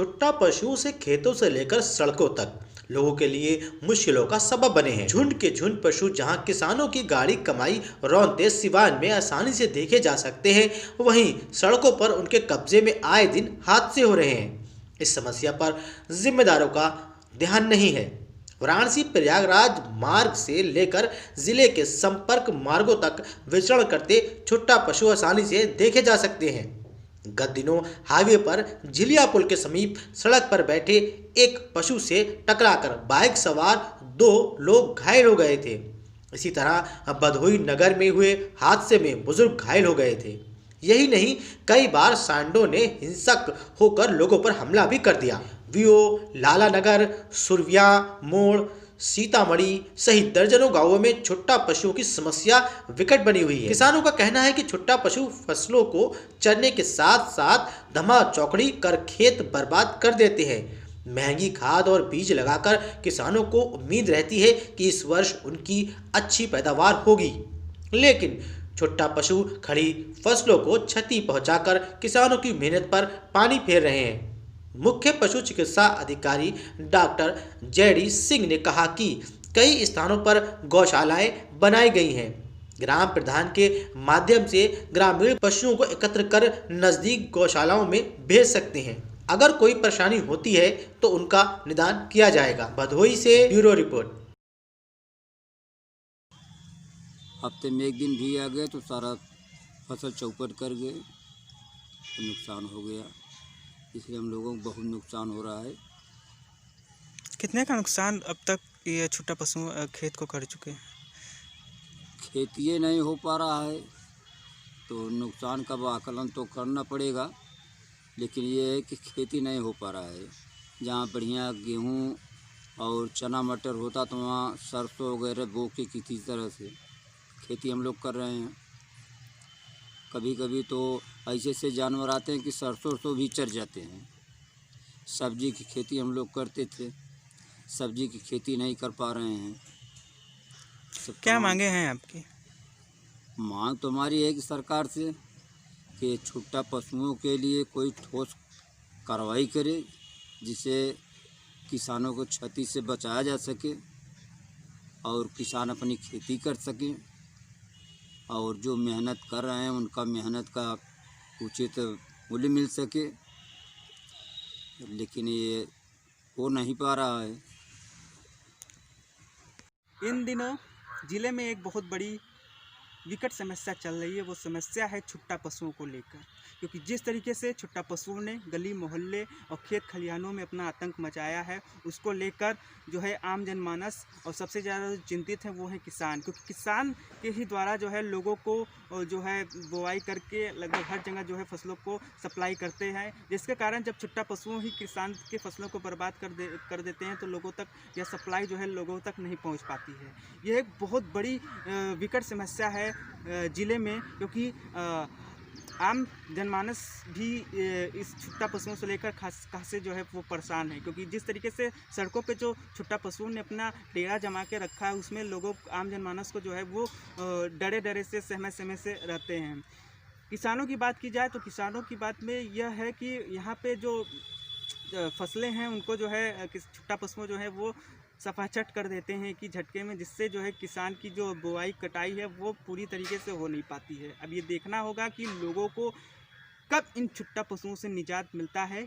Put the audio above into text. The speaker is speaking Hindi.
छुट्टा पशुओं से खेतों से लेकर सड़कों तक लोगों के लिए मुश्किलों का सबब बने हैं। झुंड के झुंड पशु जहां किसानों की गाड़ी कमाई रौंदते सिवान में आसानी से देखे जा सकते हैं, वहीं सड़कों पर उनके कब्जे में आए दिन हादसे हो रहे हैं। इस समस्या पर जिम्मेदारों का ध्यान नहीं है। वाराणसी प्रयागराज मार्ग से लेकर जिले के संपर्क मार्गों तक विचरण करते छुट्टा पशु आसानी से देखे जा सकते हैं। गत दिनों हाईवे पर झिलिया पुल के समीप सड़क पर बैठे एक पशु से टकराकर बाइक सवार 2 लोग घायल हो गए थे। इसी तरह भदोही नगर में हुए हादसे में बुजुर्ग घायल हो गए थे। यही नहीं, कई बार सांडों ने हिंसक होकर लोगों पर हमला भी कर दिया। वीओ, लाला नगर, सुरविया मोड़, सीतामढ़ी सहित दर्जनों गांवों में छुट्टा पशुओं की समस्या विकट बनी हुई है। किसानों का कहना है कि छुट्टा पशु फसलों को चरने के साथ साथ धमा चौकड़ी कर खेत बर्बाद कर देते हैं। महंगी खाद और बीज लगाकर किसानों को उम्मीद रहती है कि इस वर्ष उनकी अच्छी पैदावार होगी, लेकिन छुट्टा पशु खड़ी फसलों को क्षति पहुंचाकर किसानों की मेहनत पर पानी फेर रहे हैं। मुख्य पशु चिकित्सा अधिकारी डॉक्टर जेडी सिंह ने कहा कि कई स्थानों पर गौशालाएं बनाई गई हैं। ग्राम प्रधान के माध्यम से ग्रामीण पशुओं को एकत्र कर नजदीक गौशालाओं में भेज सकते हैं। अगर कोई परेशानी होती है तो उनका निदान किया जाएगा। भदोही से ब्यूरो रिपोर्ट। हफ्ते में एक दिन भी आ गए तो सारा फसल चौपट कर गए, तो नुकसान हो गया। इसलिए हम लोगों को बहुत नुकसान हो रहा है। कितने का नुकसान अब तक ये छुट्टा पशु खेत को कर चुके हैं? खेती नहीं हो पा रहा है तो नुकसान का आकलन तो करना पड़ेगा, लेकिन ये है कि खेती नहीं हो पा रहा है। जहाँ बढ़िया गेहूँ और चना मटर होता तो वहाँ सरसों वगैरह बो के किसी तरह से खेती हम लोग कर रहे हैं। कभी कभी तो ऐसे से जानवर आते हैं कि सरसों भी चर जाते हैं। सब्जी की खेती हम लोग करते थे, सब्जी की खेती नहीं कर पा रहे हैं। क्या मांगे हैं आपकी? मांग तो हमारी है कि सरकार से कि छुट्टा पशुओं के लिए कोई ठोस कार्रवाई करे, जिससे किसानों को क्षति से बचाया जा सके और किसान अपनी खेती कर सकें, और जो मेहनत कर रहे हैं उनका मेहनत का उचित मूल्य मिल सके। लेकिन ये हो नहीं पा रहा है। इन दिनों जिले में एक बहुत बड़ी विकट समस्या चल रही है। वो समस्या है छुट्टा पशुओं को लेकर, क्योंकि जिस तरीके से छुट्टा पशुओं ने गली मोहल्ले और खेत खलिहानों में अपना आतंक मचाया है, उसको लेकर जो है आम जनमानस और सबसे ज़्यादा चिंतित है वो है किसान, क्योंकि किसान के ही द्वारा जो है लोगों को जो है बुआई करके लगभग हर जगह जो है फसलों को सप्लाई करते हैं, जिसके कारण जब छुट्टा पशुओं ही किसान के फसलों को बर्बाद कर देते हैं तो लोगों तक यह सप्लाई जो है लोगों तक नहीं पहुँच पाती है। यह एक बहुत बड़ी विकट समस्या है ज़िले में, क्योंकि आम जनमानस भी इस छुट्टा पशुओं से लेकर खासे जो है वो परेशान है, क्योंकि जिस तरीके से सड़कों पे जो छुट्टा पशुओं ने अपना डेरा जमा के रखा है, उसमें लोगों आम जनमानस को जो है वो डरे से सहमे से रहते हैं। किसानों की बात की जाए तो किसानों की बात में यह है कि यहाँ पे जो फसलें हैं उनको जो है छुट्टा पशुओं जो है वो सफाचट कर देते हैं कि झटके में, जिससे जो है किसान की जो बुआई कटाई है वो पूरी तरीके से हो नहीं पाती है। अब ये देखना होगा कि लोगों को कब इन छुट्टा पशुओं से निजात मिलता है।